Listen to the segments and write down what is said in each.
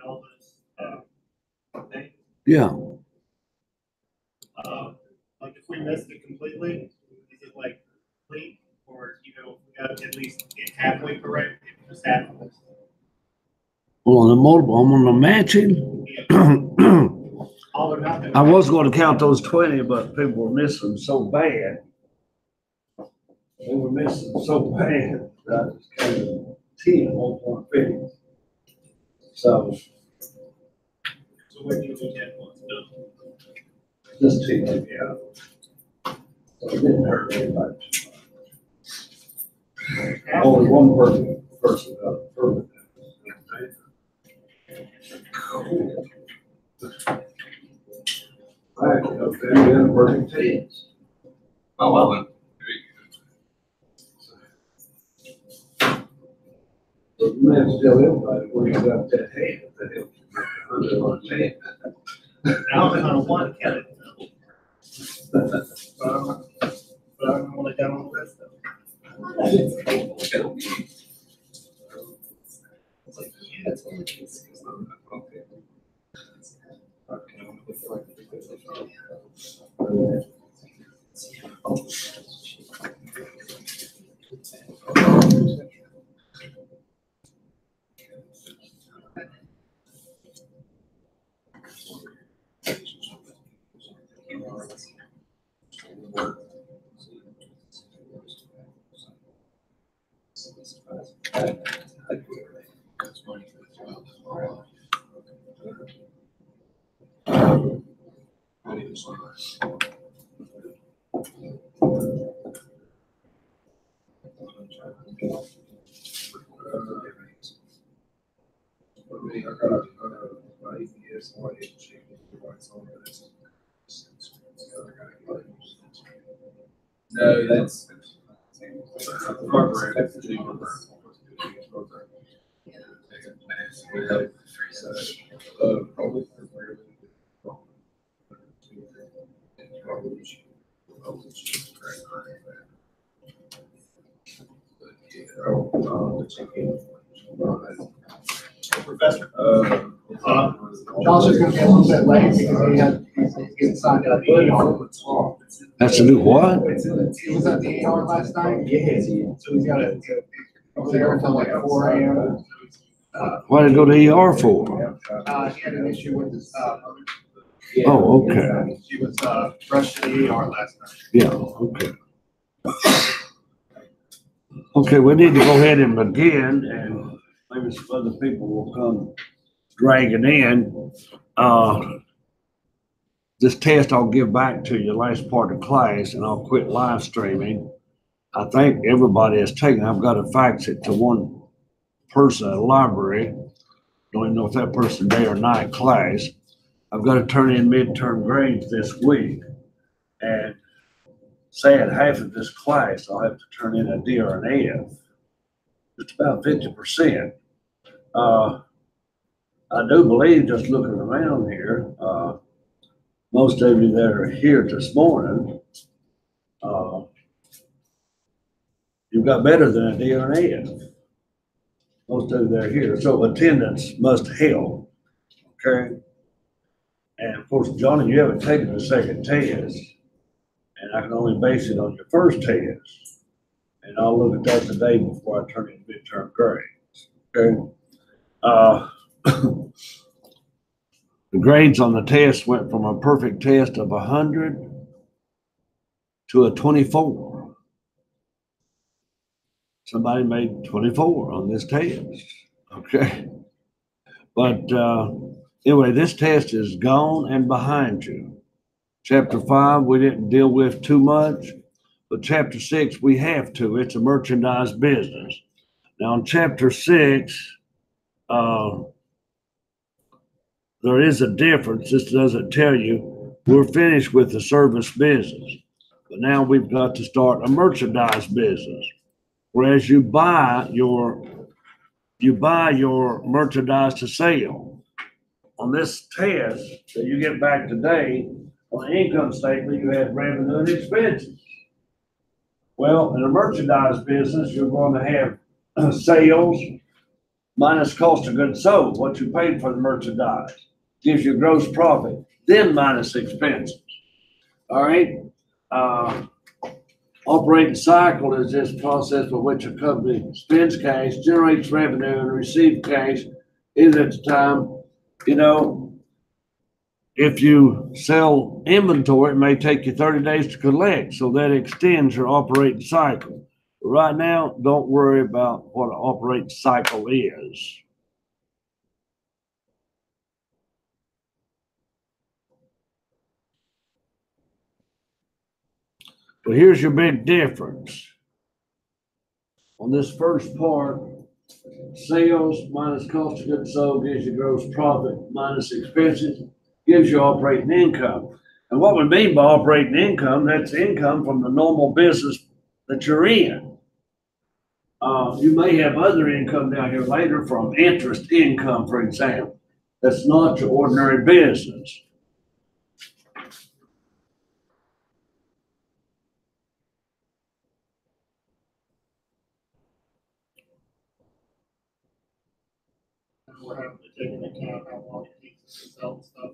all those things. Yeah. Like if we missed it completely, is it like complete, or you know, we got at least it halfway correct, if just half of it? Well, on the multiple, I'm on the matching. Yeah. All or nothing. I was going to count those 20, but people were missing so bad. They were missing so bad that I just counted 10 on 150. So So when you do that once, just 10, yeah. So it didn't hurt anybody too much. Only one person got a permit. Right, okay, we had a perfect 10. Oh, well, then. But you may have to tell everybody where you got that hand, that helps you make 100 on 10. now I'm gonna want to count it. But I don't want to down on the rest of it. It's like, yeah, it's only Okay. No, that's. Professor. Josh is gonna be a little bit late because he's getting signed up. That's a new what? He was at the ER last night. Yeah. So he's gotta go there until like 4 a.m. Why did he go to ER for? He had an issue with his, Oh, okay. she was, rushed to the ER last night. Yeah, okay. Okay, we need to go ahead and begin, and maybe some other people will come dragging in. This test I'll give back to you last part of class, and I'll quit live streaming. I think everybody has taken. I've got to fax it to one person at the library. Don't even know if that person day or night class. I've got to turn in midterm grades this week, and say at half of this class, I'll have to turn in a D or an F. It's about 50%. I do believe, just looking around here, most of you that are here this morning, you've got better than a D or an F. Most of you that are here. So attendance must help, okay? And of course, Johnny, you haven't taken the second test, and I can only base it on your first test. And I'll look at that today before I turn in midterm grades, okay? The grades on the test went from a perfect test of 100 to a 24. Somebody made 24 on this test, okay? But anyway, this test is gone and behind you. Chapter 5, we didn't deal with too much, but chapter 6, we have to. It's a merchandise business. Now in chapter 6, there is a difference. This doesn't tell you we're finished with the service business, but now we've got to start a merchandise business. Whereas you buy your merchandise to sell. On this test that you get back today, on the income statement, you have revenue and expenses. Well, in a merchandise business, you're going to have sales, minus cost of goods sold, what you paid for the merchandise, gives you gross profit, then minus expenses. All right? Operating cycle is this process by which a company spends cash, generates revenue, and receives cash either at the time, you know, if you sell inventory, it may take you 30 days to collect, so that extends your operating cycle. Right now, don't worry about what an operating cycle is. But here's your big difference. On this first part, sales minus cost of goods sold gives you gross profit minus expenses, gives you operating income. And what we mean by operating income, that's income from the normal business that you're in. You may have other income down here later from interest income, for example. That's not your ordinary business. We're having to take into account how long it takes to sell stuff.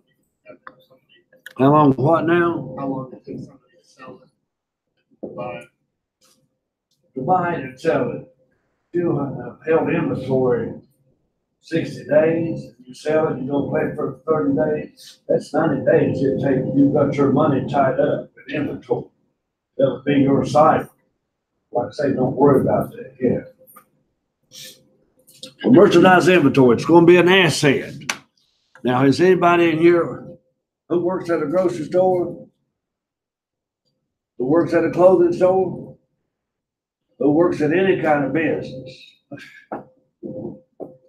How long, what now? How long it takes somebody to sell it. Buy it. To buy it and sell it. If you have held inventory 60 days, you sell it, you don't pay for 30 days, that's 90 days it takes, you've got your money tied up in inventory. That'll be your cycle. Like I say, don't worry about that yet. Well, merchandise inventory, it's gonna be an asset. Now, is anybody in here who works at a grocery store? Who works at a clothing store? Who works at any kind of business?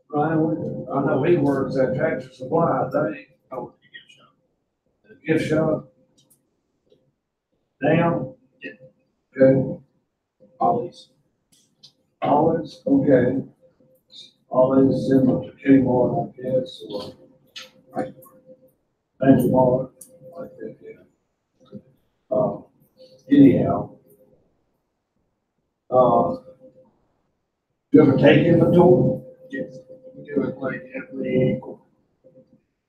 Ryan, I know he works at Tractor Supply, I think. I work at a gift shop. A gift shop. Now? Yeah. Okay. Ollie's. Always, okay. Always similar to Kmart, I guess, or like Benchmark, like that, yeah. Anyhow. You ever take inventory? Yes. We do it like every,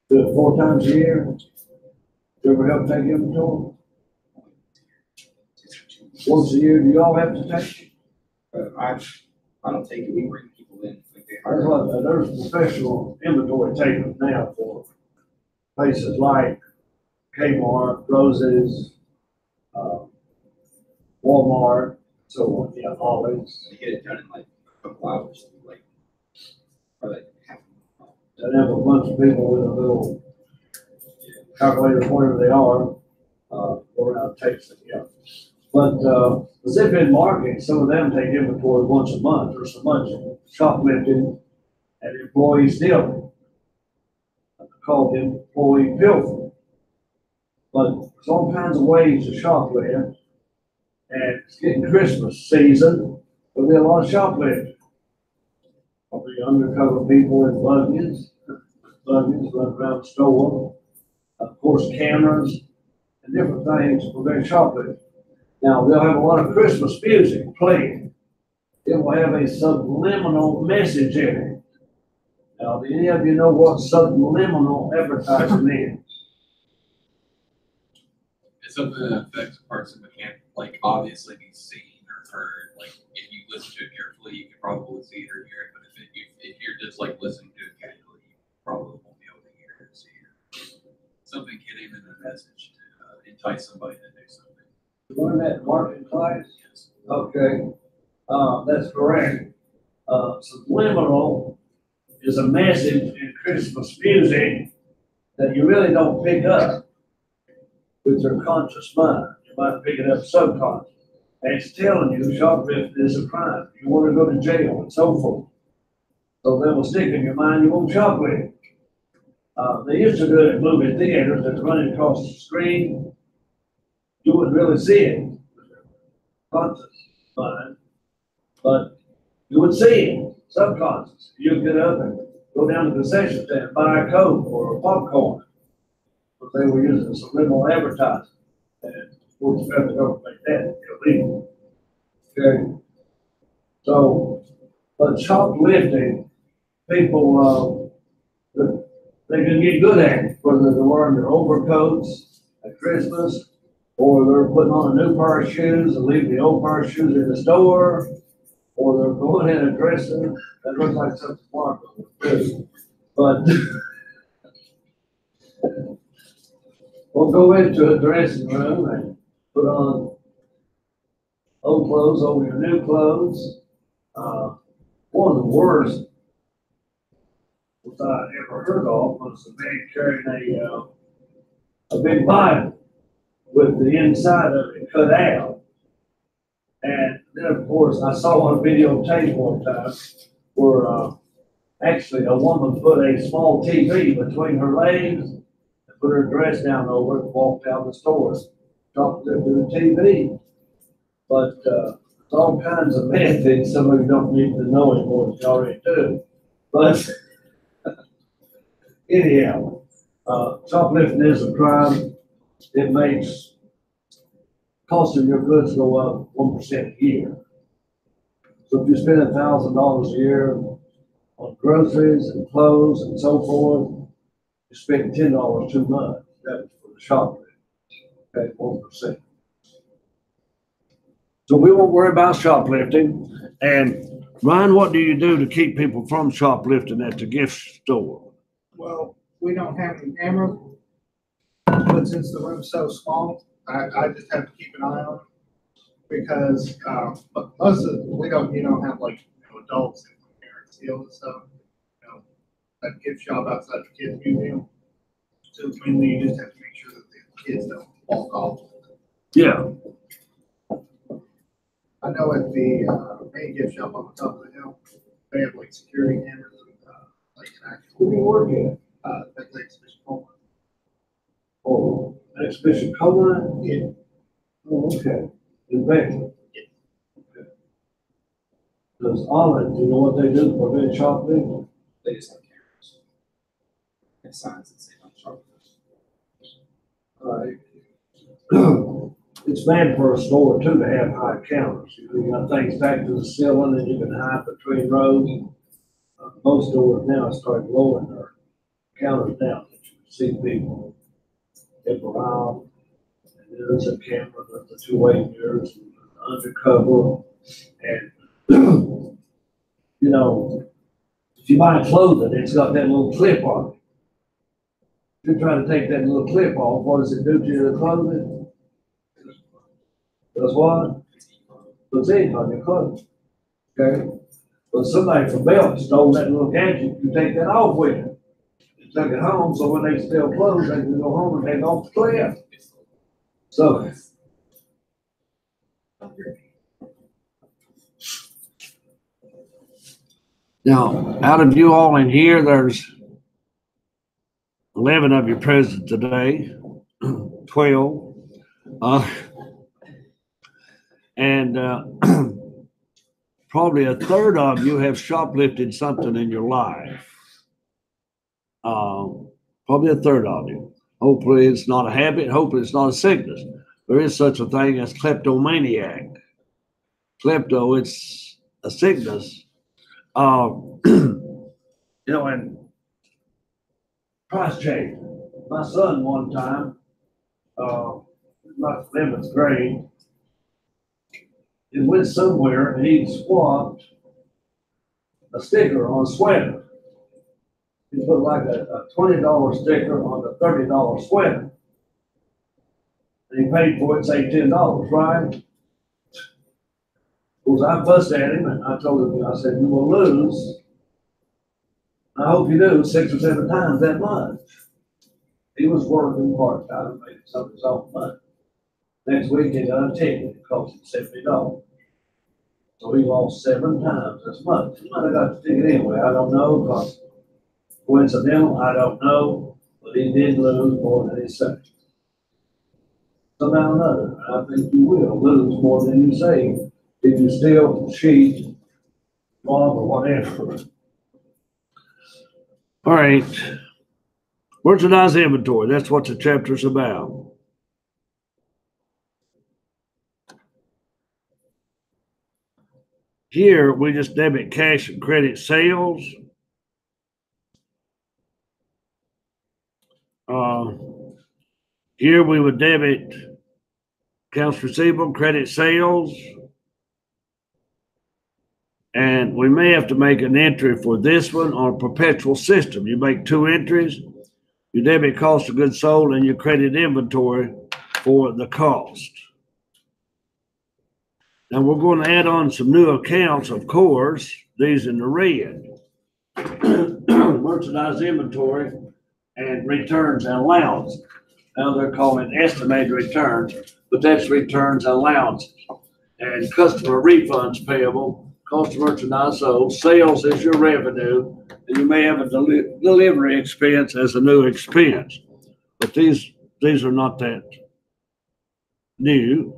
Do it 4 times a year? You ever help take inventory? Once a year, do you all have to take it? I don't take it, we bring people in. Like they There's hire. like, there's professional inventory takers now for places like Kmart, Rose's, Walmart, so on, yeah, always. They get it done in like a couple hours, like, or like half. And have a bunch of people with a little calculator, whatever they are, go around takes it, yeah. But, as they've been marketing, some of them take inventory once a month or so much shoplifting and employee stealing. Called employee pilfering. But there's all kinds of ways to shoplift. And it's getting Christmas season, there'll be a lot of shoplifting. Probably undercover people in buggies run around the store. Of course, cameras and different things to prevent shoplifting. Now, they'll have a lot of Christmas music playing. It will have a subliminal message in it. Now, do any of you know what subliminal advertising is? It's something that affects parts of it can't like obviously be seen or heard. Like if you listen to it carefully, you can probably see it or hear it. But if you're just like listening to it casually, you probably won't be able to hear it or see it. Something getting in a message to entice somebody to do something. You learned that in marketing class? Yes. Okay, that's correct. Subliminal is a message in Christmas music that you really don't pick up with your conscious mind. You might pick it up subconscious. And it's telling you shoplifting is a crime. You want to go to jail and so forth. So they will stick in your mind, you won't shoplift. They used to do it at movie theaters, it's running across the screen. You wouldn't really see it with your conscious mind, but you would see it, subconscious. You'd get up and go down to the concession stand and buy a Coke or a popcorn. But they were using subliminal advertising. And of course, the federal government made that illegal. Okay. So, but shoplifting people, they can get good at it, whether they're wearing their overcoats at Christmas, or they're putting on a new pair of shoes and leaving the old pair of shoes in the store, or they're going in and dressing. That looks like something smart to do. But we'll go into a dressing room and put on old clothes over your new clothes. One of the worst I ever heard of was a man carrying a big Bible with the inside of it cut out. And then, of course, I saw on a videotape one time where actually a woman put a small TV between her legs and put her dress down over it and walked out the store, talked to the TV. But there's all kinds of methods. Some of you don't need to know anymore than you already do. But anyhow, shoplifting is a crime. It makes cost of your goods go up 1% a year. So if you spend $1,000 a year on groceries and clothes and so forth, you spend $10 too much. That's for the shoplifting. Okay, 1%. So we won't worry about shoplifting. And Ryan, what do you do to keep people from shoplifting at the gift store? Well, we don't have any cameras, but since the room's so small, I just have to keep an eye on it. Because, but most of, we don't have like, adults and parents steal and stuff. That gift shop outside the kids museum. So it's mainly you just have to make sure that the kids don't walk off. Yeah. I know at the main gift shop on the top of the hill, they have like security cameras, like an actual. Who do you work at? That's like Exhibition Home. Oh, Exhibition Coleman? Yeah. Oh, okay. In Beckley? Okay. Does Olive, do you know what they do to prevent shoplifting? They just have cameras. And signs that say don't shop. All right. It's bad for a store too to have high counters. You got things back to the ceiling and you can hide between rows. Most stores now start lowering their counters down that you can see people get around. And there's a camera, there's the two-way mirrors, and undercover. And, if you buy clothing, it's got that little clip on it. If you try to take that little clip off, what does it do to your clothing? Does what? Puts ink on your clothes. Okay? But somebody from Belt stole that little gadget, you take that off with you. You took it home, so when they steal clothes, they can go home and take off the clip. So. Now, out of you all in here, there's 11 of you present today, 12. And probably a third of you have shoplifted something in your life. Probably a third of you. Hopefully it's not a habit. Hopefully it's not a sickness. There is such a thing as kleptomaniac. Klepto, it's a sickness. And price change. My son one time, not 11th grade, he went somewhere and he swapped a sticker on a sweater. He put like a $20 sticker on a $30 sweater. And he paid for it, say $10, right? Well, I fussed at him and I told him, I said, you will lose. I hope you do 6 or 7 times that much. He was working part-time, making some of his own money. Next week he got a ticket, it cost him $70. So he lost 7 times as much. He might have got the ticket anyway, I don't know, because coincidental, I don't know, but he did lose more than he said. Somehow or another, I think you will lose more than you save if you steal, cheat, rob, or whatever. All right. Merchandise inventory, that's what the chapter's about. Here, we just debit cash and credit sales. Here we would debit accounts receivable, credit sales. And we may have to make an entry for this one on a perpetual system. You make 2 entries, you debit cost of goods sold and you credit inventory for the cost. Now we're going to add on some new accounts, of course, these in the red. Merchandise inventory and returns and allowance. Now they're calling it estimated returns, but that's returns and allowances. And customer refunds payable, cost of merchandise sold, sales is your revenue, and you may have a delivery expense as a new expense. But these are not that new.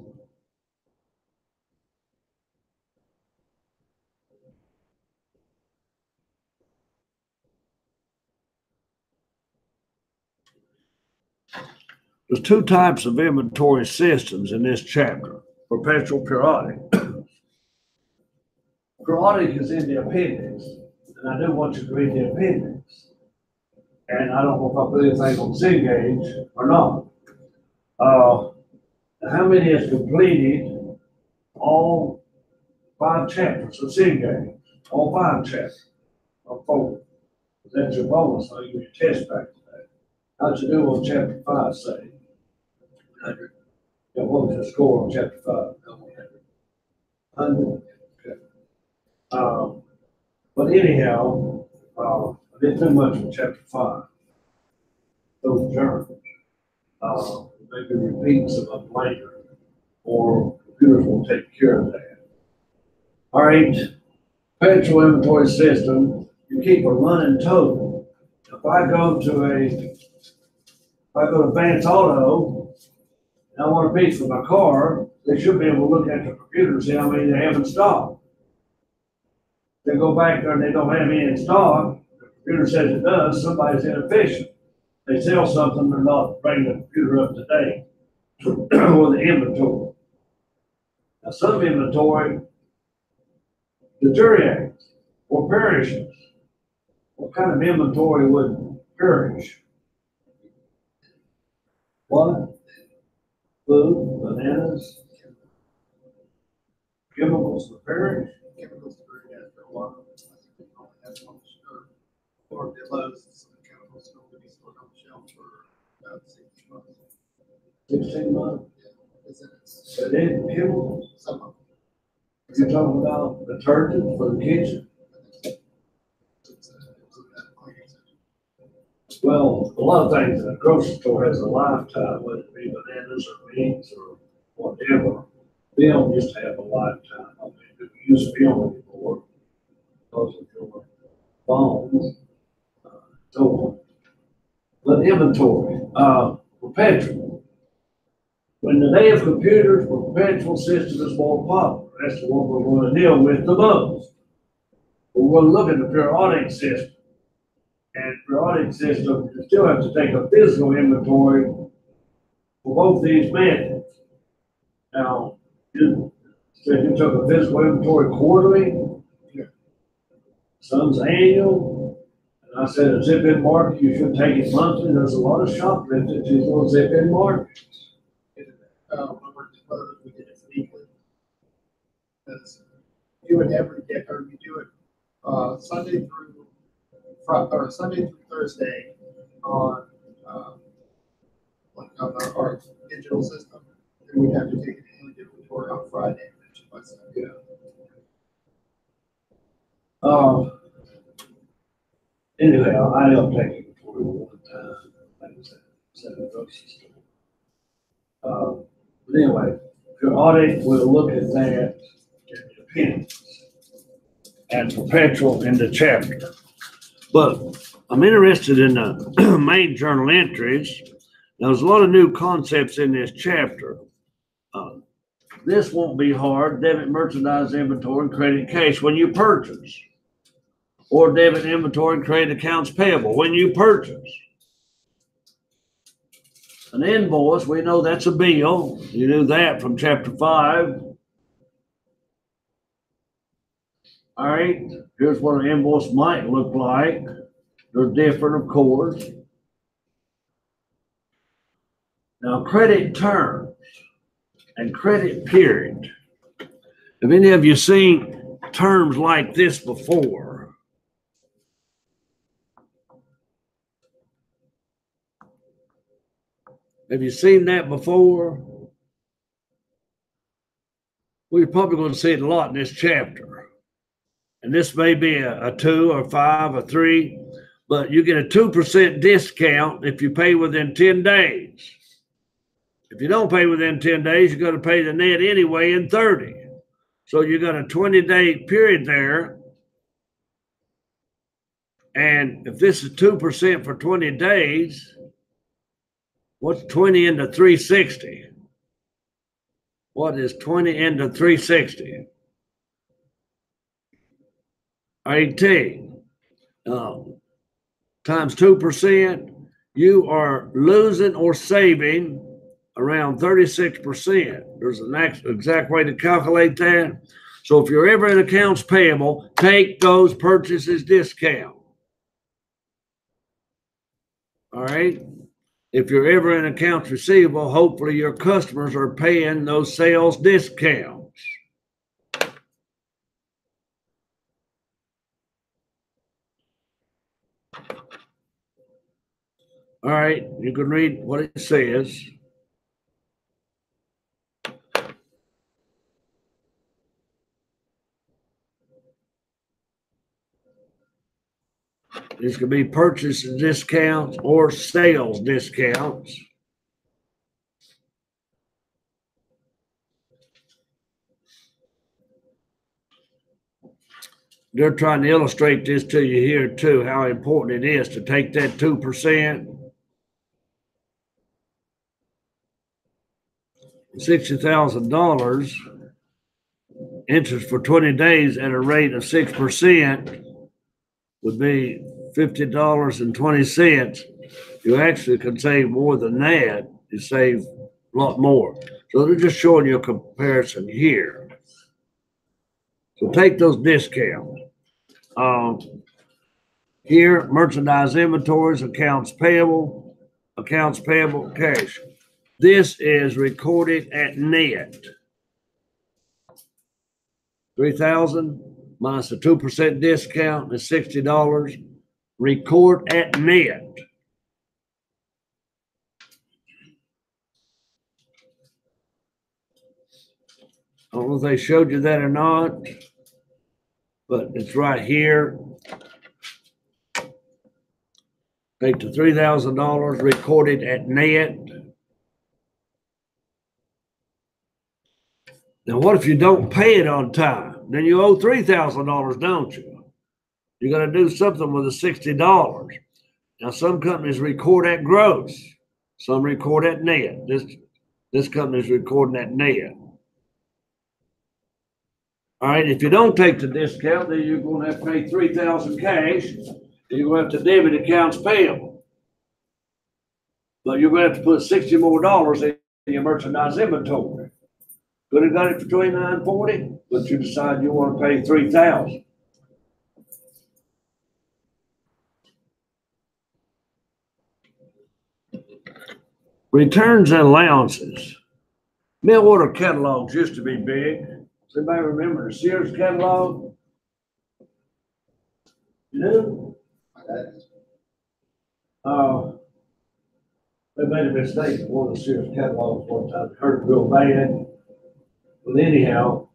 There's 2 types of inventory systems in this chapter, perpetual, periodic. Periodic is in the appendix, and I do want you to read the appendix. And I don't know if I put anything on Cengage or not. How many has completed all 5 chapters of Cengage? All 5 chapters, or 4. That's your bonus, so you get your test back today. How'd you do on chapter 5, say? 100. Yeah, what was your score on chapter 5? 100. Okay. But anyhow, I didn't do much in chapter 5. Those journals. Maybe repeat some of them later, or computers will take care of that. All right, perpetual inventory system, you keep a running total. If I go to Vance Auto, and I want a piece for my car, they should be able to look at the computer and see how many they have in stock. They go back there and they don't have any in stock, the computer says it does, somebody's inefficient. They sell something, they're not bringing the computer up to date with the inventory. Now, some inventory deteriorates or perishes. What kind of inventory would perish? What? Food, bananas, chemicals that perish. Chemicals to bring after a while. That's on the shelf. Or if it lows, some chemicals going to be stored on the shelf for about 6 months. 16 months. Is it? So then chemicals. Some of You're talking about detergent for the kitchen. Well, a lot of things in a grocery store has a lifetime, whether it be bananas or meats or whatever. Film used to have a lifetime. I mean, if you use film anymore because of your phones, so on. But inventory, perpetual. When the day of computers, perpetual system is more popular. That's the one we're going to deal with the most. We're going to look at the periodic system. And periodic system, you still have to take a physical inventory for both these methods. Now, so if you took a physical inventory quarterly, some's annual, and I said a zip-in market, you should take it monthly. There's a lot of shoplifting to these little zip-in markets. when we're closed, we did it weekly. Because you would never get, or you do it Sunday through Thursday on like on our digital system. Then we'd have to take it in inventory on Friday and finish it by Sunday. Anyhow, I don't take inventory one time. Like I said, in a grocery store. But anyway, your audit will look at that in the appendix and perpetual in the chapter. But I'm interested in the main journal entries. Now, there's a lot of new concepts in this chapter. This won't be hard. Debit merchandise inventory and credit cash when you purchase. Or debit inventory and credit accounts payable when you purchase. An invoice, we know that's a bill. You knew that from chapter 5. All right, here's what an invoice might look like. They're different, of course. Now, credit terms and credit period. Have any of you seen terms like this before? Have you seen that before? We're probably going to see it a lot in this chapter. And this may be a 2 or 5 or 3, but you get a 2% discount if you pay within 10 days. If you don't pay within 10 days, you're going to pay the net anyway in 30. So you got a 20-day period there. And if this is 2% for 20 days, what's 20 into 360? What is 20 into 360? 18. Times 2%, you are losing or saving around 36%. There's an exact way to calculate that. So if you're ever in accounts payable, take those purchases discount. All right. If you're ever in accounts receivable, hopefully your customers are paying those sales discounts. All right, you can read what it says. This could be purchase discounts or sales discounts. They're trying to illustrate this to you here too, how important it is to take that 2%. $60,000 interest for 20 days at a rate of 6% would be $50.20. You actually can save more than that. You save a lot more. So they're just showing you a comparison here. So take those discounts. Here, merchandise inventories, accounts payable cash. This is recorded at net. 3,000 minus a 2% discount is $60. Record at net. I don't know if they showed you that or not, but it's right here. Take the $3,000 recorded at net. Now, what if you don't pay it on time? Then you owe $3,000, don't you? You got to do something with the $60. Now, some companies record at gross. Some record at net. This company's recording at net. All right, if you don't take the discount, then you're going to have to pay $3,000 cash. You're going to have to debit accounts payable. But you're going to have to put $60 more in your merchandise inventory. Could have got it for $29.40, but you decide you want to pay $3,000. Returns and allowances. Mail order catalogs used to be big. Does anybody remember the Sears catalog? You do? They made a mistake in one of the Sears catalogs one time. It hurt real bad. But anyhow,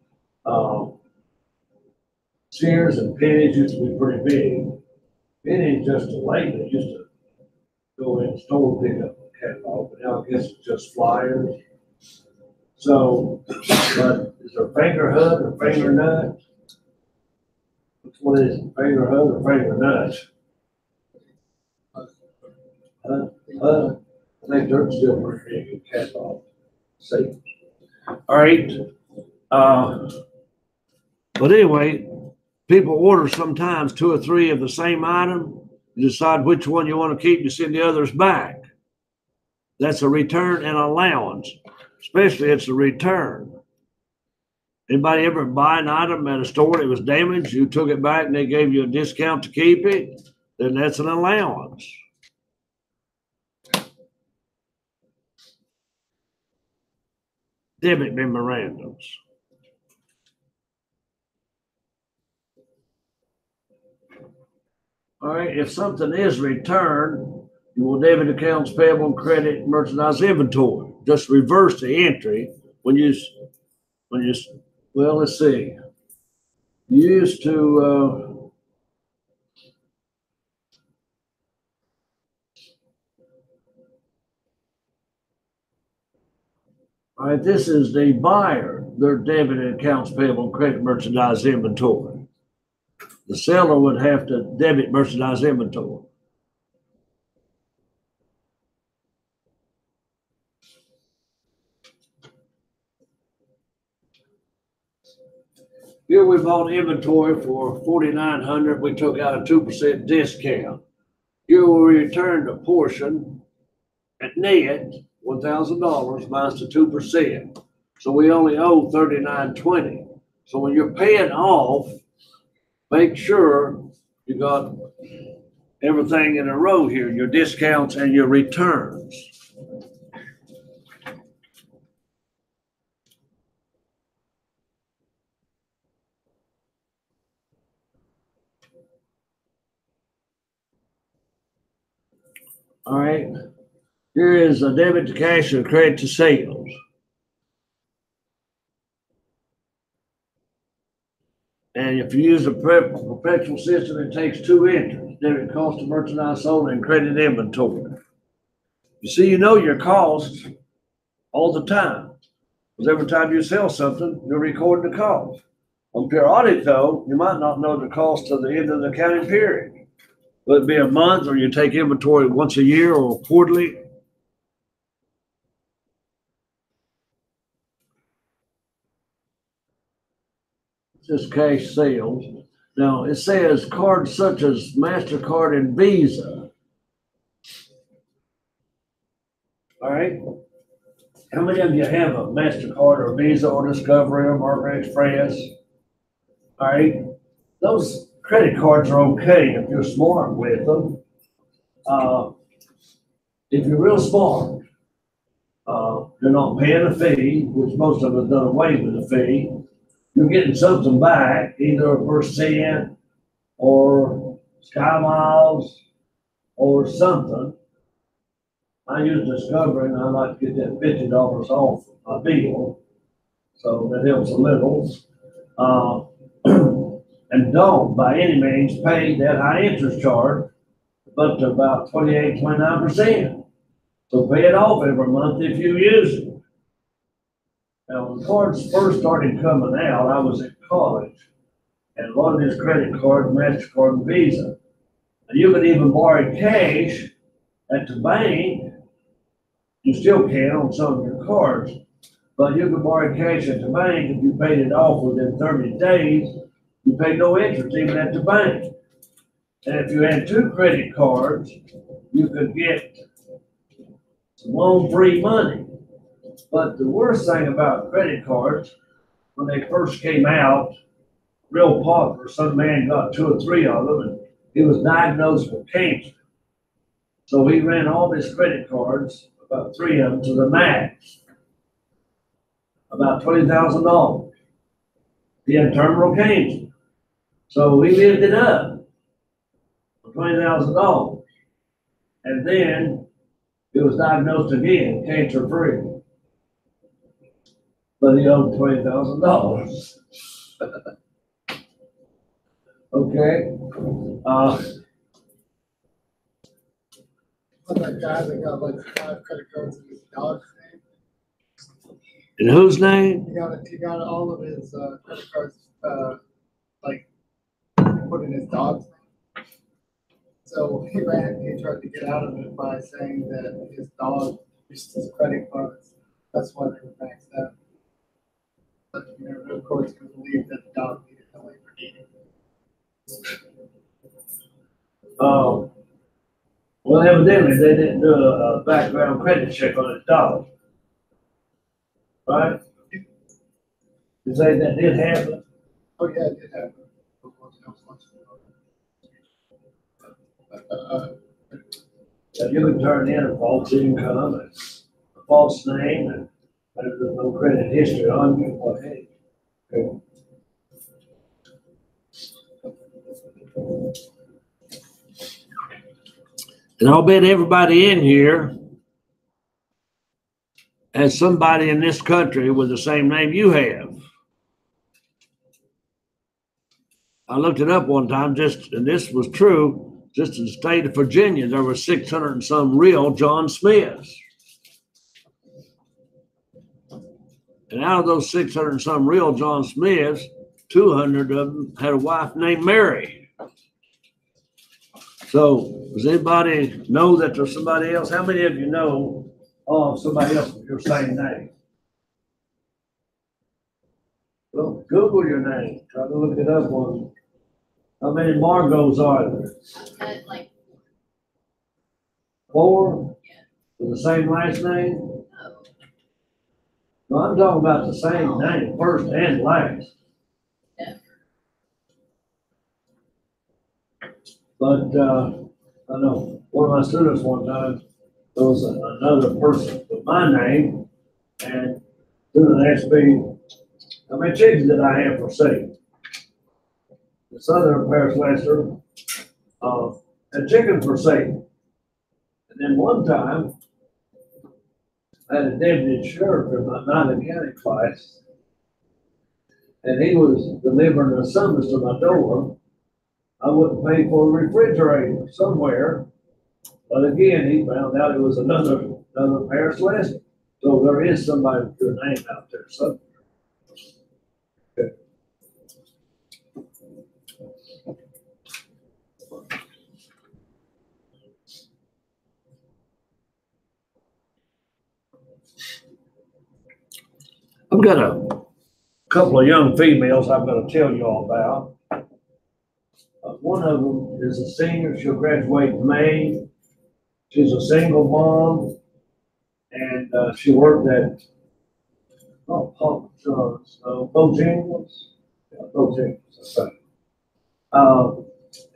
Sears and Penny's used to be pretty big. Penny's just a lady that used to go in the store and pick up the catalog, but now I guess it's just flyers. So, but is there finger hut or finger nut? Which one is it, finger hut or finger nut? I think they're still pretty big in catalog. See. All right. But anyway, people order sometimes 2 or 3 of the same item. You decide which one you want to keep, you send the others back. That's a return and allowance. Especially it's a return. Anybody ever buy an item at a store that was damaged, you took it back and they gave you a discount to keep it? Then that's an allowance. debit memorandums. All right, if something is returned, you will debit accounts payable and credit merchandise inventory. Just reverse the entry well, let's see. You used to, all right, this is the buyer, their debit accounts payable and credit merchandise inventory. The seller would have to debit merchandise inventory. Here we bought inventory for $4,900. We took out a 2% discount. Here we returned a portion at net, $1,000 minus the 2%. So we only owe $3,920. So when you're paying off, make sure you got everything in a row here, your discounts and your returns. All right, here is a debit to cash and credit to sales. And if you use a perpetual system, it takes 2 entries: debit cost of merchandise sold and credit inventory. You see, you know your costs all the time, because every time you sell something, you're recording the cost. On periodic, though, you might not know the cost to the end of the accounting period. Will it be a month, or you take inventory once a year or quarterly? Just cash sales. Now, it says cards such as MasterCard and Visa. All right. How many of you have a MasterCard or Visa or Discovery or American Express? All right. Those credit cards are okay if you're smart with them. If you're real smart, you're not paying a fee, which most of us done away with the fee. You're getting something back, either a percent or Sky Miles or something. I use Discovery and I like to get that $50 off my bill, so that helps a little. And don't by any means pay that high interest charge up to about 28, 29%. So pay it off every month if you use it. Now, when cards first started coming out, I was in college, and a lot of these credit cards, MasterCard and Visa, and you could even borrow cash at the bank. You still can on some of your cards, but you can borrow cash at the bank if you paid it off within 30 days. You pay no interest even at the bank. And if you had 2 credit cards, you could get loan-free money. But the worst thing about credit cards, when they first came out, real popular, some man got 2 or 3 of them, and he was diagnosed with cancer. So he ran all his credit cards, about 3 of them, to the max, about $20,000. He had terminal cancer. So he lived it up for $20,000. And then he was diagnosed again, cancer-free. But he owed $20,000. Okay. What that guy that got like 5 credit cards in his dog's name? In whose name? He got all of his credit cards like put in his dog's name. So he tried to get out of it by saying that his dog used his credit cards. That's why they were maxed out. But you know, no court's gonna believe that the dog needed no Lamborghini. Well, evidently they didn't do a background credit check on his dog. Right? You say that did happen? Oh, yeah, it did happen. You can turn in a false income, and a false name, and There's no credit history on you, but hey. Okay. And I'll bet everybody in here has somebody in this country with the same name you have. I looked it up one time, and this was true, just in the state of Virginia, there were 600 and some real John Smiths. And out of those 600 and some real John Smiths, 200 of them had a wife named Mary. So does anybody know that there's somebody else? How many of you know of somebody else with your same name? Well, Google your name. Try to look it up on how many Margos are there? Like, 4? Yeah. With the same last name? no. No, I'm talking about the same name, first and last. Yeah. But I know one of my students one time, there was another person with my name, and the student asked me, how many chickens did I have for sale? This other Paris Lester had chickens for sale. And then one time, I had a deputy sheriff in my Nottingham County class, and he was delivering a summons to my door. I wouldn't pay for a refrigerator somewhere, but again, he found out it was another Paris Lester. So there is somebody with your name out there somewhere. Okay. I've got a couple of young females I'm going to tell you all about. One of them is a senior. She'll graduate in May. She's a single mom, and she worked at Bojangles. Yeah, Bojangles, that's right.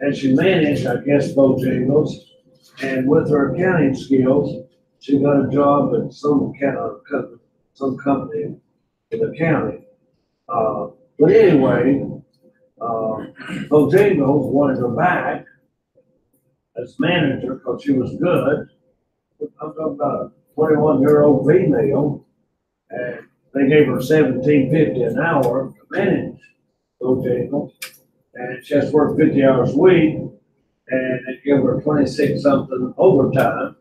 And she managed, I guess, Bojangles. And with her accounting skills, she got a job at some company in accounting. But anyway, Bojangles wanted her back as manager because she was good. I'm talking about a 21-year-old female, and they gave her $17.50 an hour to manage Bojangles, and she has to work 50 hours a week, and they give her 26 something overtime.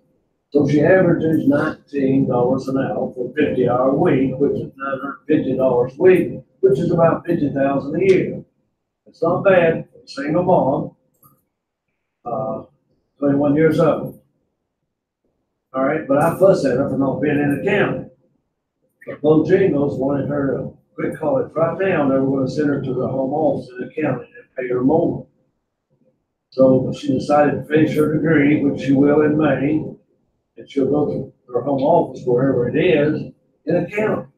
So she averages $19 an hour for a 50-hour week, which is $950 a week, which is about $50,000 a year. It's not bad for a single mom, 21 years old. All right, but I fuss at her for not being in accounting. But Bojangles wanted her to quit college right now. They were going to send her to the home office in accounting and pay her more. So she decided to finish her degree, which she will in May, and she'll go to her home office, wherever it is, in accounting.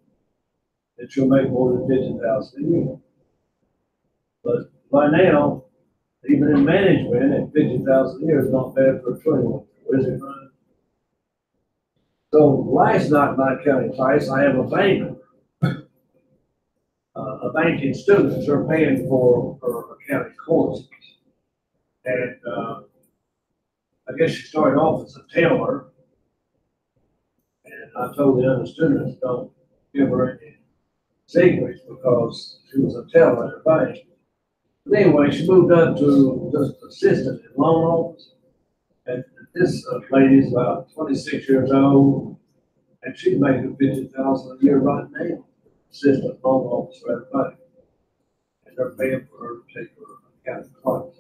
And she'll make more than $50,000 a year. But by now, even in management, at $50,000 a year is not bad for a 21, is it, right? So last night in my accounting class, I have a banker, a banking student. They're paying for her accounting courses. And I guess she started off as a teller. And I told the other students, don't give her any secrets because she was a teller at a bank. But anyway, she moved up to just assistant in loan office. And this lady's about 26 years old, and she's making $50,000 a year right now, assistant loan officer at a bank. And they're paying for her to take her accounting class.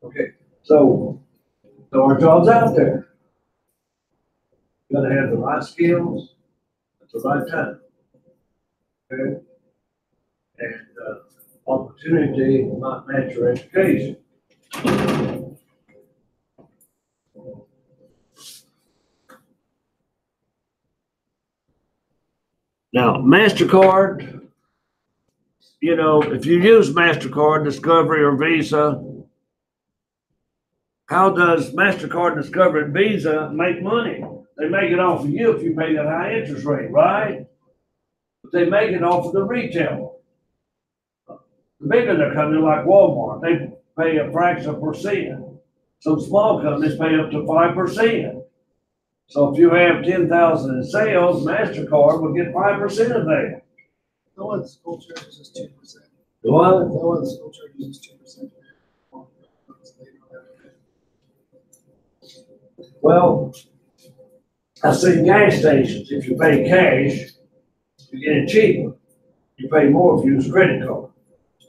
Okay, so there are jobs out there. You gotta have the right skills at the right time. Okay? And opportunity might match your education. Now, MasterCard, you know, if you use MasterCard, Discovery, or Visa, how does MasterCard, Discovery, and Visa make money? They make it off of you if you pay that high interest rate, right? But they make it off of the retailer. The bigger they're coming, like Walmart, they pay a fraction of percent. Some small companies pay up to 5%. So if you have 10,000 in sales, MasterCard will get 5% of that. No one school charges is 2%. What? No one school charges is 2%. Well, I've seen gas stations, if you pay cash, you get it cheaper. You pay more if you use credit card.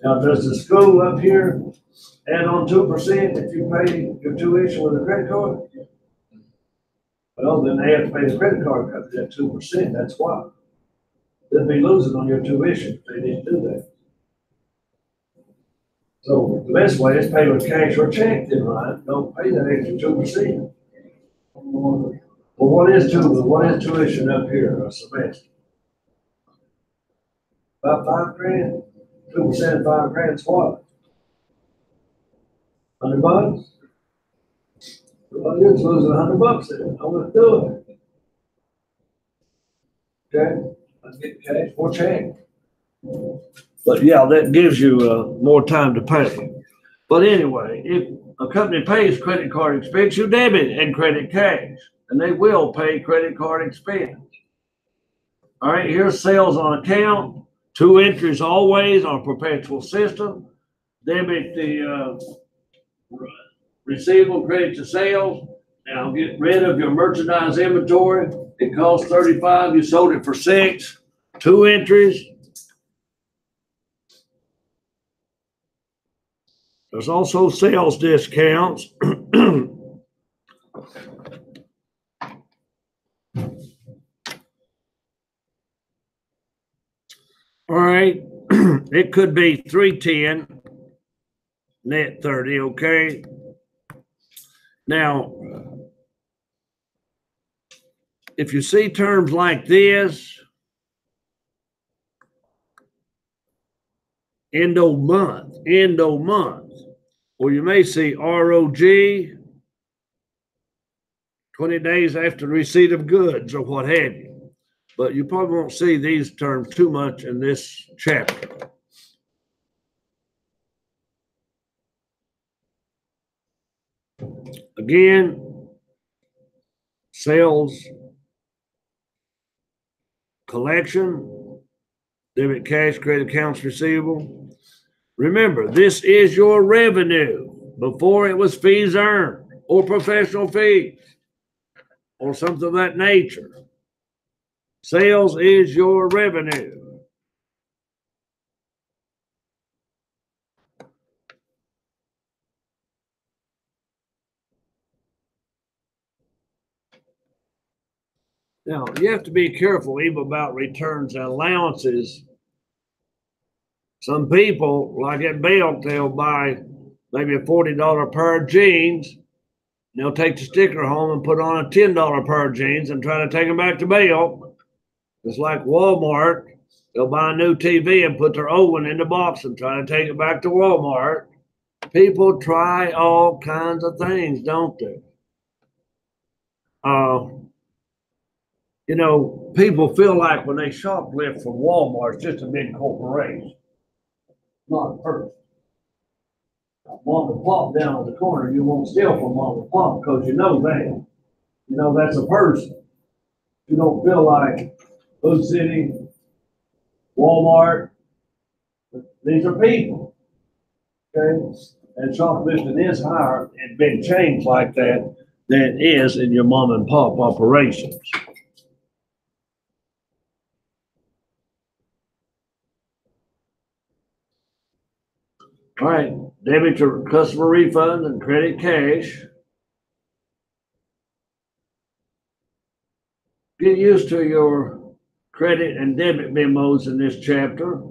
Now, does the school up here add on 2% if you pay your tuition with a credit card? Well, then they have to pay the credit card company that 2%, that's why. They'll be losing on your tuition if they didn't do that. So the best way is pay with cash or check then, right? Don't pay that extra 2%. Well, what is tuition up here a semester? About $5,000? 2% of $5,000 is what? $100? Well, you're losing $100 then. I wouldn't do it. Okay? I get cash or check. But yeah, that gives you more time to pay. But anyway, if a company pays credit card expense, you debit and credit cash, and they will pay credit card expense. All right, here's sales on account. 2 entries always on a perpetual system. Debit the receivable, credit to sales. Now get rid of your merchandise inventory. It costs $35. You sold it for $6. 2 entries. There's also sales discounts. All right, it could be 310, net 30, okay? Now, if you see terms like this, end of month, or you may see ROG, 20 days after receipt of goods or what have you. But you probably won't see these terms too much in this chapter. Again, sales, collection, debit, cash, credit, accounts receivable. Remember, this is your revenue. Before it was fees earned or professional fees or something of that nature. Sales is your revenue. Now, you have to be careful even about returns and allowances. Some people, like at Belk, they'll buy maybe a $40 pair of jeans. They'll take the sticker home and put on a $10 pair of jeans and try to take them back to Belk. It's like Walmart. They'll buy a new TV and put their old one in the box and try to take it back to Walmart. People try all kinds of things, don't they? You know, people feel like when they shoplift from Walmart, it's just a big corporation, not a person. Mom and Pop down on the corner, you won't steal from Mom and Pop because you know that. You know that's a person. You don't feel like Food City, Walmart. These are people. Okay? And shoplifting is higher in big chains like that than it is in your mom and pop operations. All right, debit to customer refund and credit cash. Get used to your credit and debit memos in this chapter.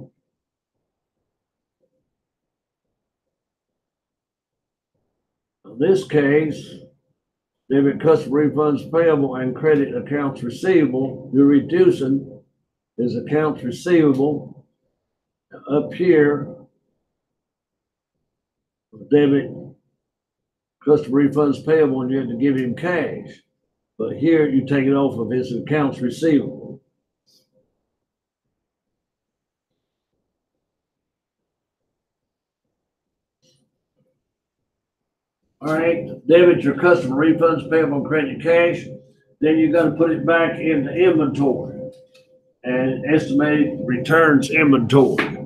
In this case, debit customer refunds payable and credit accounts receivable. You're reducing his accounts receivable up here. Debit customer refunds payable, and you have to give him cash. But here you take it off of his accounts receivable. All right, debit your customer refunds payable on credit cash. Then you got to put it back into inventory and estimated returns inventory.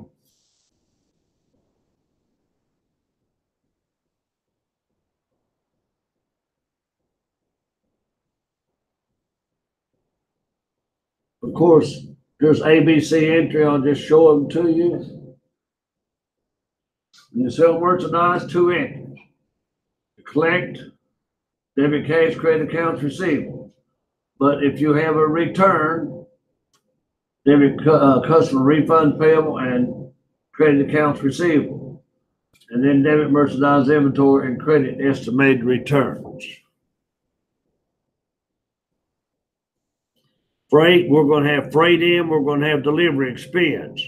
Of course, there's ABC entry. I'll just show them to you. When you sell merchandise, 2 entries. Collect, debit cash, credit accounts receivable. But if you have a return, debit customer refund payable and credit accounts receivable. And then debit merchandise inventory and credit estimated returns. Freight, we're going to have freight in, we're going to have delivery expense.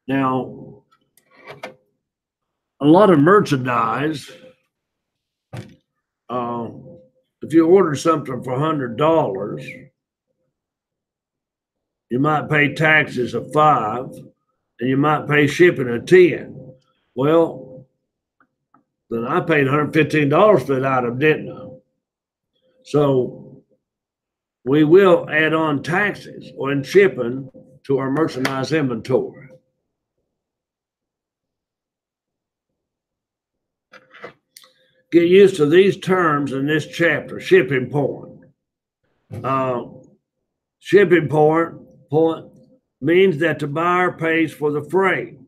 Now, a lot of merchandise, if you order something for $100, you might pay taxes of $5, and you might pay shipping of $10. Well, then I paid $115 for that item, didn't I? So we will add on taxes when shipping to our merchandise inventory. Get used to these terms in this chapter. Shipping point. Shipping point means that the buyer pays for the freight.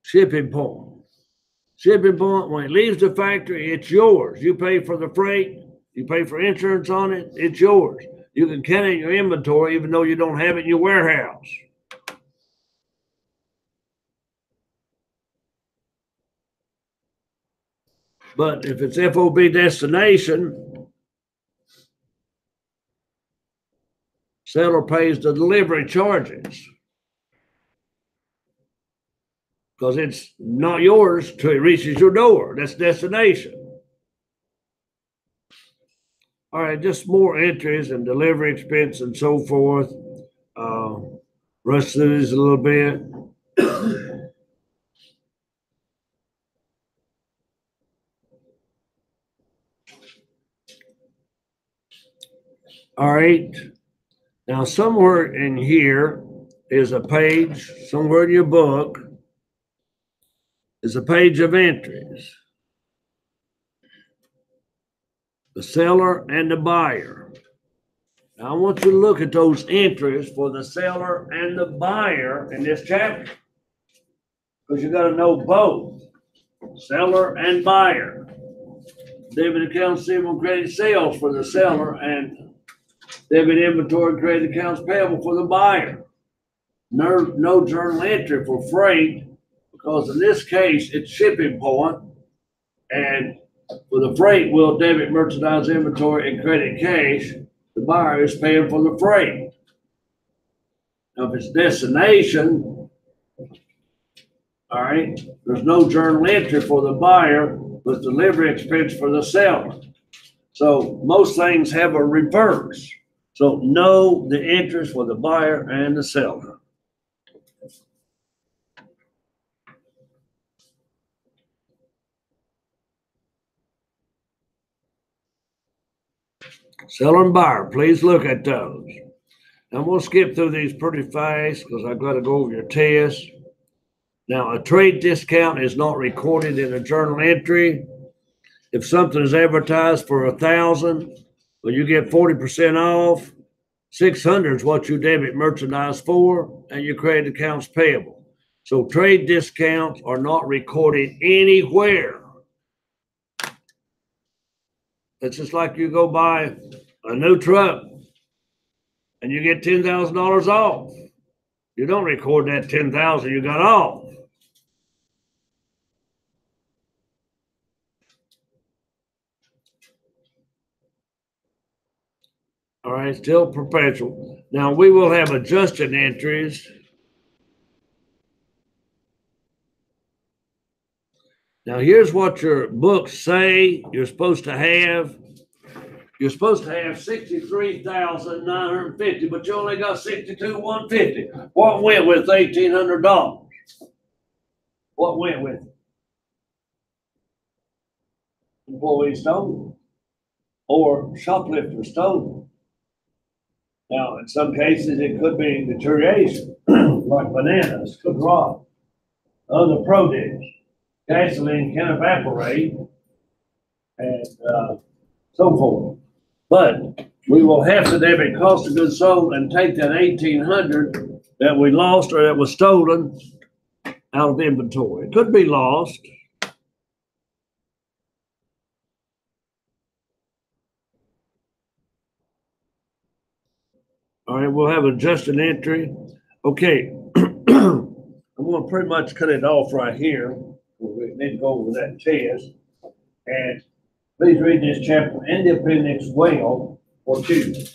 Shipping point. Shipping point, when it leaves the factory, it's yours. You pay for the freight, you pay for insurance on it, it's yours. You can count it in your inventory even though you don't have it in your warehouse. But if it's FOB destination, seller pays the delivery charges because it's not yours till it reaches your door. That's destination. All right, just more entries and delivery expense and so forth. Rest through this a little bit. All right. Now, somewhere in here is a page, somewhere in your book, is a page of entries. The seller and the buyer. Now, I want you to look at those entries for the seller and the buyer in this chapter, because you got to know both seller and buyer. Debit accounts receivable, credit sales for the seller, and debit inventory, credit accounts payable for the buyer. No journal entry for freight, because in this case it's shipping point, and for the freight, we'll debit merchandise inventory and credit cash. The buyer is paying for the freight. Now, if it's destination, all right, there's no journal entry for the buyer with delivery expense for the seller. So most things have a reverse. So know the entries for the buyer and the seller. Seller and buyer, please look at those. I'm going to skip through these pretty fast because I've got to go over your test. Now, a trade discount is not recorded in a journal entry. If something is advertised for $1,000, when you get 40% off, $600 is what you debit merchandise for, and your credit accounts payable. So trade discounts are not recorded anywhere. It's just like you go buy a new truck and you get $10,000 off. You don't record that $10,000 you got off. All right, still perpetual. Now we will have adjusted entries. Now, here's what your books say you're supposed to have. You're supposed to have 63,950, but you only got 62,150. What went with $1,800? What went with it? Employee stolen or shoplifter stolen. Now, in some cases, it could be deterioration, like bananas, could rot, other produce, gasoline can evaporate, and so forth. But we will have to debit cost of goods sold and take that 1,800 that we lost or that was stolen out of inventory. It could be lost. All right, we'll have adjusted entry. Okay, I'm gonna pretty much cut it off right here. We need to go over that test. And please read this chapter and the appendix well for Tuesday.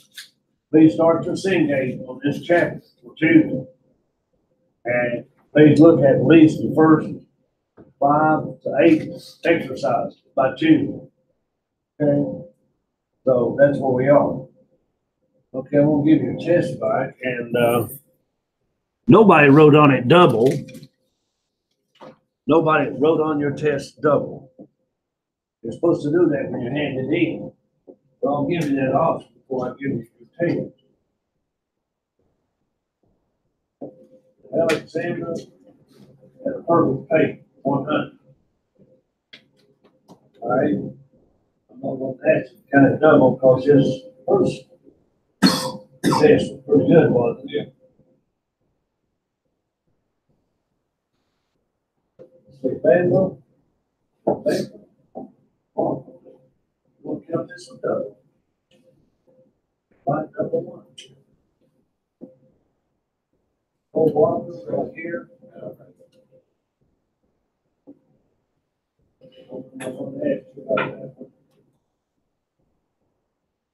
Please start to engage on this chapter for Tuesday. And please look at least the first 5 to 8 exercises by Tuesday. Okay, so that's where we are. Okay, I'm gonna give you a test back, and nobody wrote on it double. Nobody wrote on your test double. You're supposed to do that when you hand it in. So I'll give you that option before I give you your test. Alexandra had a perfect pay, 100. All right. I'm not going to ask you kind of double because this first test was pretty good, wasn't it? Say Bangor. We'll count this one double. Find double one. Whole block right here.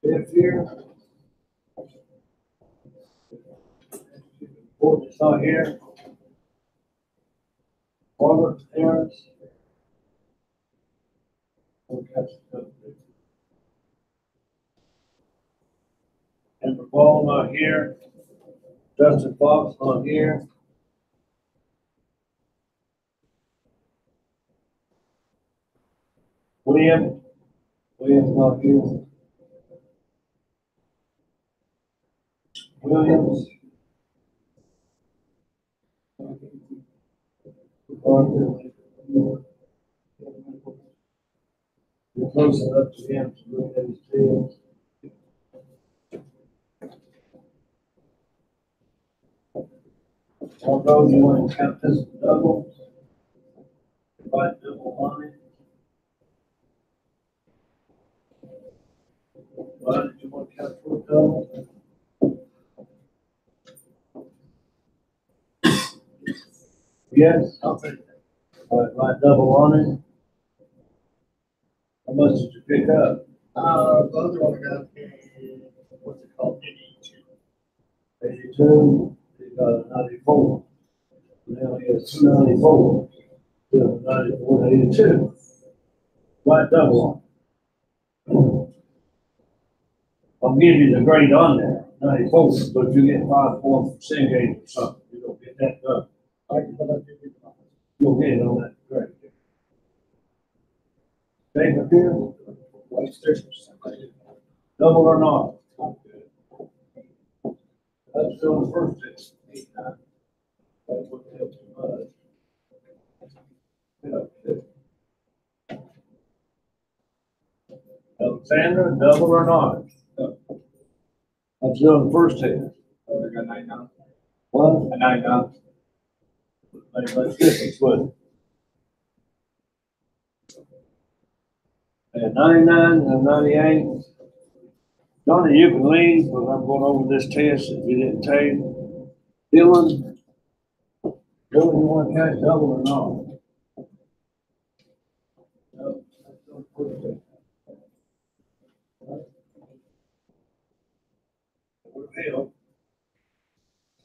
Fifth here. Fourth is not here. Robert Harris. Amber Ball not here. Justin Fox not here. Williams not here. Williams. You're close enough to him to look at his tails. Although you want to count this double, divide double on it. Why did you want to count for double? Yes, I'll take that. All right, divide double on it. How much did you pick up? The other one got what's it called? 82. 82, he got 94. Now he has 294. 94, 82. Right double on. I'll give you the grade on there, 94, but you get 5 points for Cengage or something. You don't get that done. You'll get it on that grade. Take up here. Double or not? That's still the first test. That's what helps you much. Alexandra, double or not? That's still the first test. I got 99. What? A 99. Makes much difference, wouldn't it? And 99 and 98. Johnny, you can leave because I'm going over this test if you didn't take. Dylan, you want to catch double or not? No, that's the first test. Help.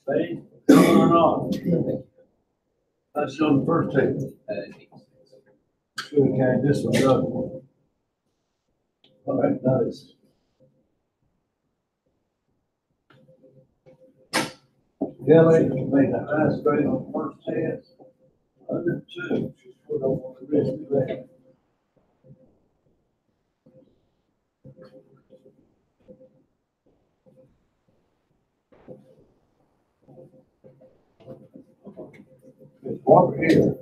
Stay, double or not? That's on the first test. Okay, this one done. All right, nice. Kelly made the highest grade on the first test, 102. She's put on the rest of that. There's water here.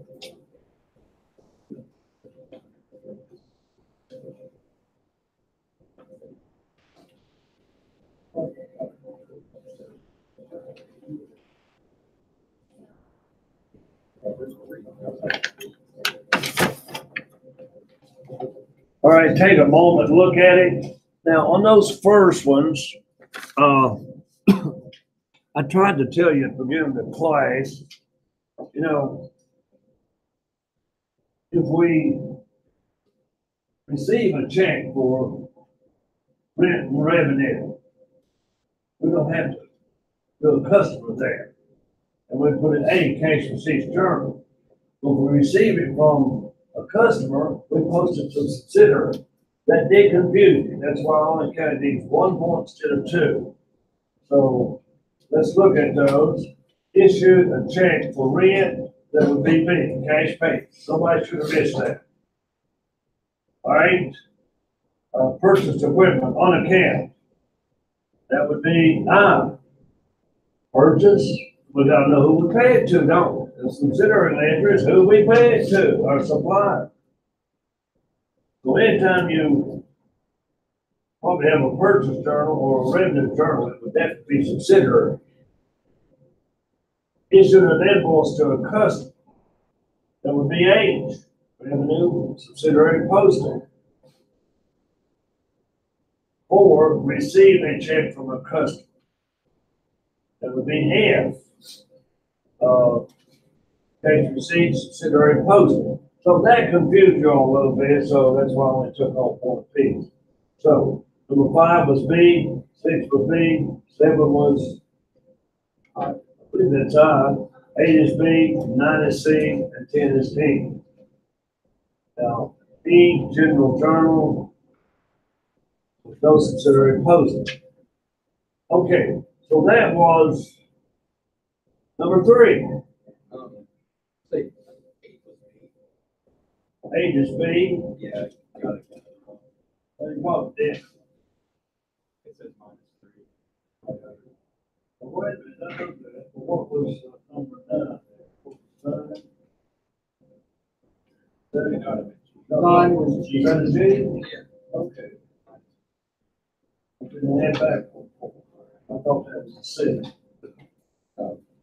All right, take a moment, look at it. Now, on those first ones, I tried to tell you at the beginning of the class, you know, if we receive a check for rent and revenue, we don't have to go to the customer there. And we put it A, cash receipts journal. But if we receive it from a customer, we post it to a subsidiary. That did confuse me. That's why I only counted these 1 point instead of 2. So let's look at those. Issued a check for rent, that would be B, cash pay. Somebody should have missed that. All right. Purchased equipment on account. That would be I. Purchase, we gotta know who we pay it to, don't we? The subsidiary ledger is who we pay it to, our supplier. So anytime you probably have a purchase journal or a revenue journal, it would definitely be subsidiary. Issued an invoice to a customer. That would be H, revenue, subsidiary posting. Or receive a check from a customer. That would be F. Cash receipts, subsidiary posting. So that confused you all a little bit, so that's why I only took off 1 piece. So number 5 was B, 6 was B, 7 was, I believe that's I, 8 is B, 9 is C, and 10 is D. Now, B, general journal, with no subsidiary posting. Okay, so that was number 3. Say, 8 was me. 8 is B. Yeah, got it. What, then? It says -3. Wait a minute, what was number 9? 9 was G. That is G? Yeah. Okay. Didn't head back. I thought that was a C.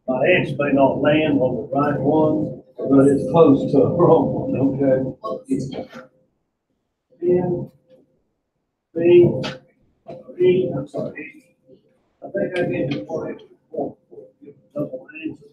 My X may not land on the right one, but it's close to a wrong one, okay? N, B, E, I'm sorry, E. I think I gave you 1 double answer.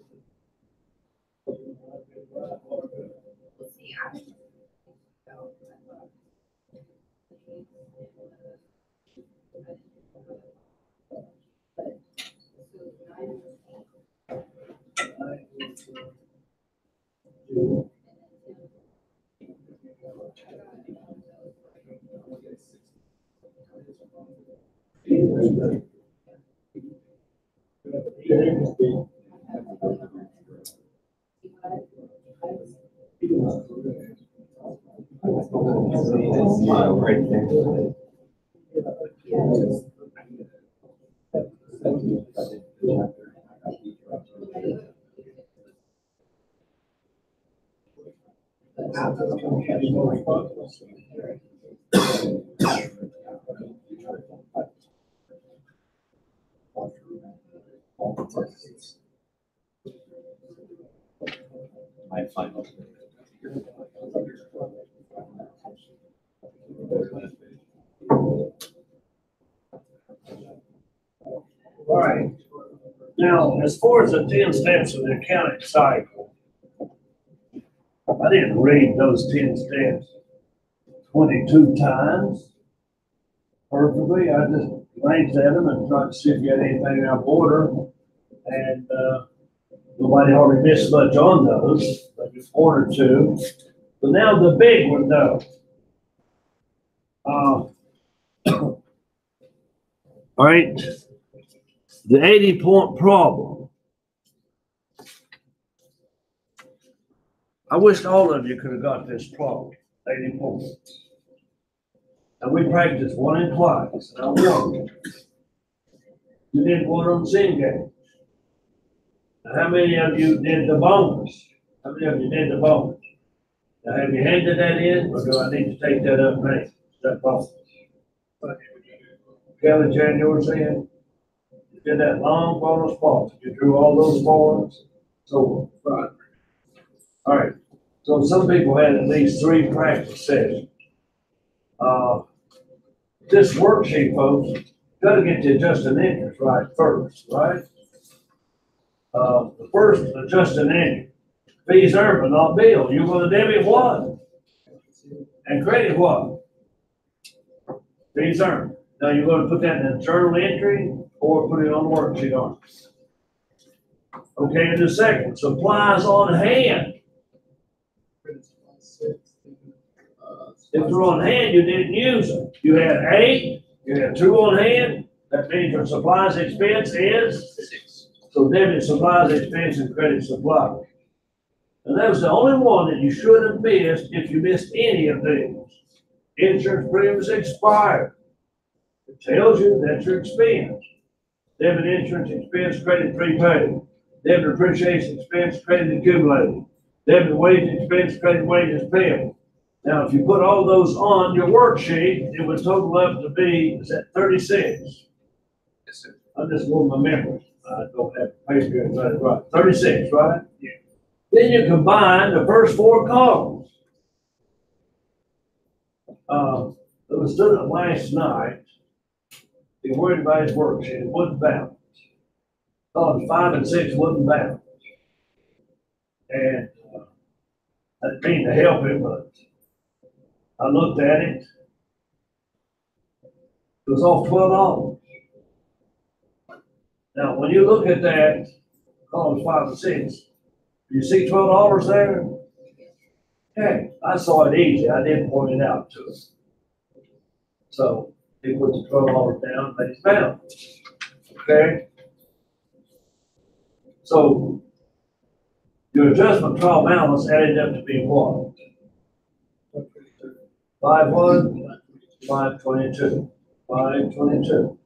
Smile right there. My final. All right. Now, as far as the 10 steps of the accounting cycle, I didn't read those 10 steps 22 times perfectly. I just glanced at them and tried to see if you had anything out of order. And nobody hardly missed much on those, maybe 1 or 2. So now the big one though. All right, the 80-point problem. I wish all of you could have got this problem, 80 points. And we practiced one in class, and I won. You did one on Zen game. Now, how many of you did the bonus? How many of you did the bonus? Now, have you handed that in, or do I need to take that up next? That bonus? Kelly, Jan, yours in? You did that long bonus bonus. You drew all those forms. So, right. All right. So some people had at least 3 practice sessions. This worksheet, folks, got to get the adjusted interest right first, right? The first adjusted interest, fees earned but not billed. You're going to debit what? And credit what? Fees earned. Now you're going to put that in a journal entry or put it on the worksheet on it. Okay, in a second, supplies on hand. If they're on hand, you didn't use them. You had 8, you had 2 on hand. That means your supplies expense is 6. So debit supplies expense and credit supply. And that was the only one that you should have missed if you missed any of these. Insurance premiums expired. It tells you that's your expense. Debit insurance expense, credit prepaid. Debit appreciation expense, credit accumulated. Debit wage expense, credit wages payable. Now, if you put all those on your worksheet, it would total up to be, is that 36? Yes, sir. I just want my memory. I don't have paper here, but right, 36, right? Yeah. Then you combine the first 4 columns. There was a student last night, he worried about his worksheet, it wasn't balanced. Columns 5 and 6 wasn't balanced. And I didn't mean to help him, but I looked at it. It was off $12. Now, when you look at that, columns 5 and 6, you see $12 there? Okay, I saw it easy. I didn't point it out to him. So he put the $12 down, made it balance. Okay? So your adjustment trial balance added up to be what? 5 522. 522.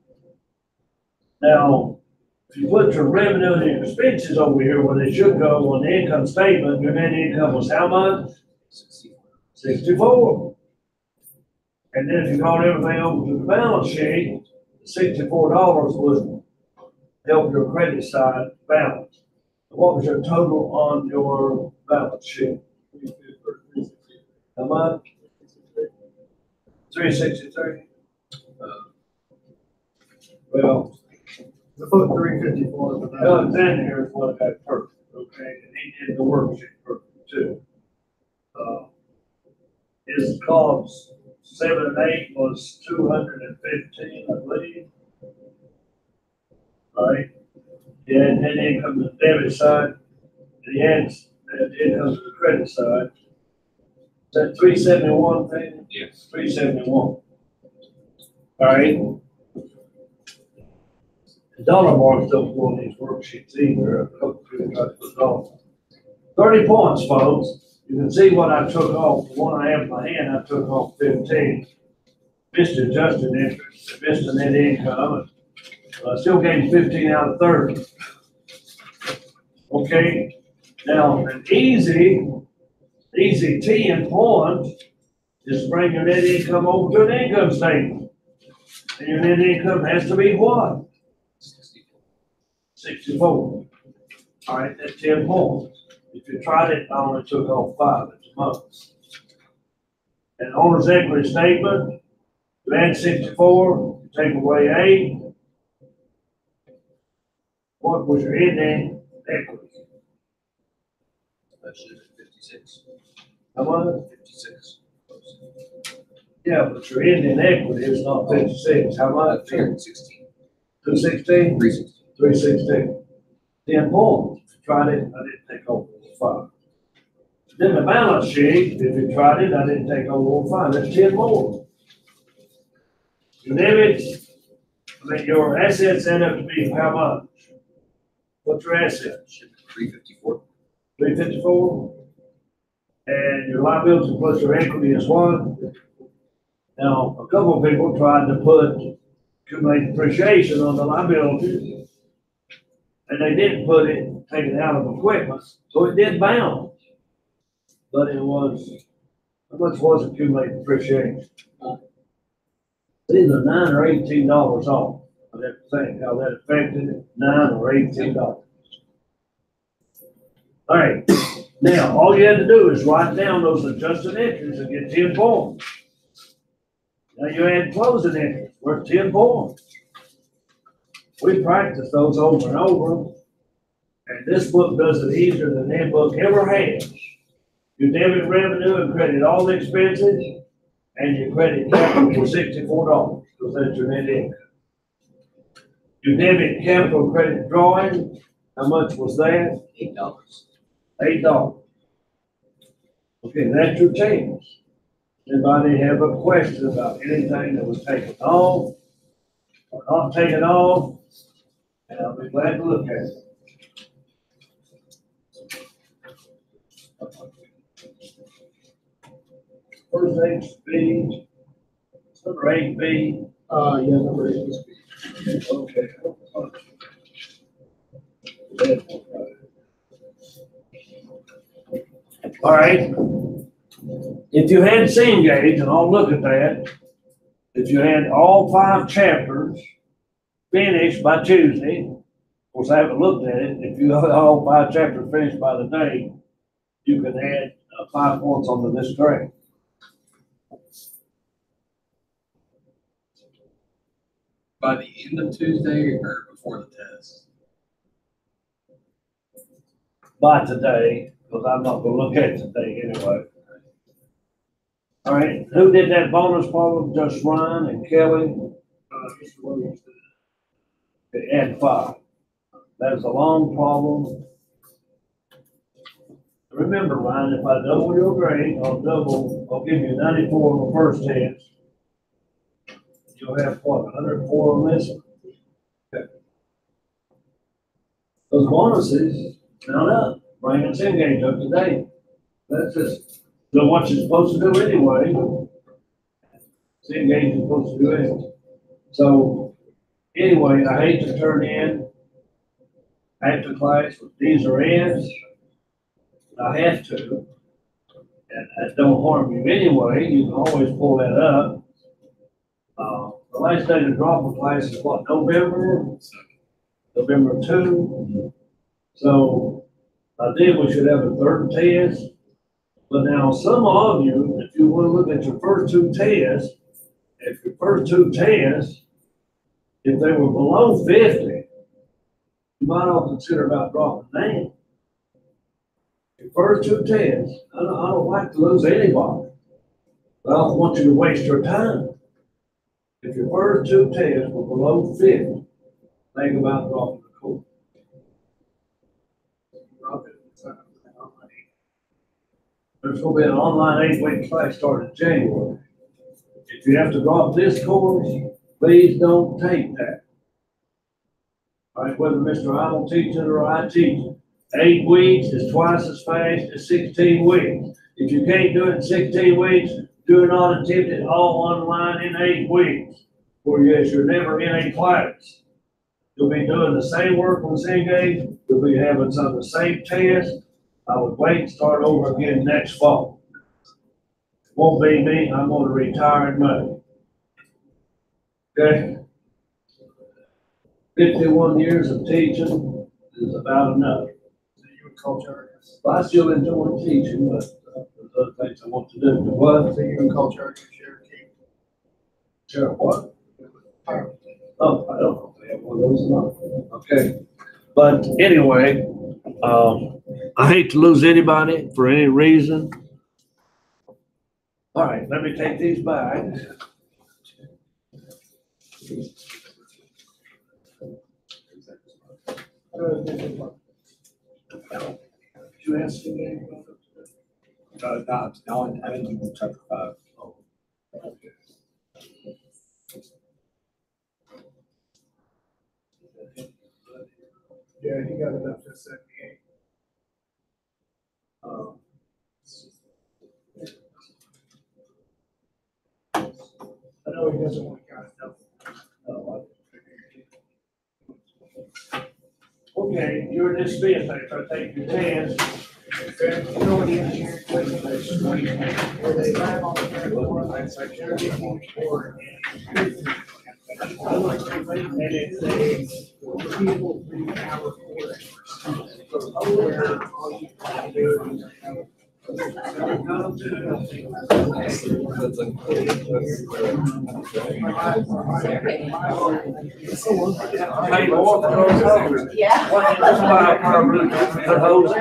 Now, if you put your revenue and your expenses over here where they should go on the income statement, your net income was how much? 64. And then if you brought everything over to the balance sheet, $64 would help your credit side balance. What was your total on your balance sheet? How much? 363. Well, The foot 354. but that- Alexander is what got perfect, okay, and he did the worksheet perfect too. His columns 7 and 8 was 215, I believe. Right? He had net income to the debit side, and he had income to the credit side. Is that 371 thing? Yes. 371. All right. The dollar marks don't go on these worksheets either. A couple people try to put it on. 30 points, folks. You can see what I took off. The one I have in my hand, I took off 15. Missed adjusted interest, missed the net income. Still gained 15 out of 30. Okay. Now, an easy 10 points is to bring your net income over to an income statement. And your net income has to be what? 64. All right, that's 10 points. If you tried it, I only took off 5 at the most. And owner's equity statement, you add 64, you take away 8. What was your ending equity? That should have been 56. How much? 56. Yeah, but your ending equity is not 56. How much? 316. 216? 316. 316. 10 points. If you tried it, I didn't take off 5. Then the balance sheet, if you tried it, I didn't take over 5, that's 10 more. Your debits, your assets end up to be how much? What's your assets? 354. 354? And your liability plus your equity is what? Now, a couple of people tried to put accumulated depreciation on the liabilities, and they didn't put it, take it out of equipment, so it did bounce. But it was, how much was accumulated depreciation? It's either $9 or $18 off. I have to think how that affected it, $9 or $18. All right, now, all you had to do is write down those adjusted entries and get 10 forms. Now you add closing entries, worth 10 forms. We practice those over and over, and this book does it easier than any book ever has. You debit revenue and credit all the expenses, and you credit capital for $64, because that's your net income. You debit capital credit drawing, how much was that? $8. $8. Okay, that's your change. Anybody have a question about anything that was taken off or not taken off? And I'll be glad to look at it. First HB, number 8B. Yeah, number 8 is B. Okay. All right. If you had Cengage, and I'll look at that, if you had all 5 chapters finished by Tuesday, of course, I haven't looked at it, if you had all 5 chapters finished by the day, you could add 5 points onto this grade. By the end of Tuesday or before the test? By today, because I'm not gonna look at it today anyway. All right, who did that bonus problem? Just Ryan and Kelly? Mr. Williams. They add 5. That's a long problem. Remember, Ryan, if I double your grade, I'll give you 94 on the first test. You'll have what, 104 on this one? Okay. Those bonuses count up, bring the Cengage up to date. That's just, so what you're supposed to do anyway. Cengage is supposed to do it. So, anyway, I hate to turn in after class with D's or F's. I have to, and that don't harm you anyway. You can always pull that up. The last day to drop a class is what, November 2. So I think we should have a 3rd test. But now some of you, if you want to look at your first 2 tests, if your first 2 tests, if they were below 50, you might all consider about dropping down. Your first 2 tests, I don't like to lose anybody, but I don't want you to waste your time. If your first 2 tests were below 50, think about dropping the course. There's going to be an online 8-week class starting in January. If you have to drop this course, please don't take that. All right, whether Mr. Idle teaches it or I teach it. 8 weeks is twice as fast as 16 weeks. If you can't do it in 16 weeks, do not attempt it all online in 8 weeks. Or yes, you're never in a class. You'll be doing the same work on Cengage. You'll be having some of the same tests. I would wait and start over again next fall. It won't be me. I'm going to retire in May. Okay? 51 years of teaching is about enough. You would culture. I still enjoy teaching, but there's other things I want to do. What? So you and culture Cherokee. Sure, what? Oh, I don't know. They have one of those now. Okay. But anyway, I hate to lose anybody for any reason. All right, let me take these back. You asking me? I didn't do chapter 5. Yeah, he got it up to 78. I know he doesn't want to count it. Okay, you're dismissed, I take your test. You know what the engineering regulations, where they land on the airport, I say, they're getting bored. And it's a repeatable 3-hour course. So over all you can do Hey, boy, for those hoes. Yeah. That's why I really put hoes.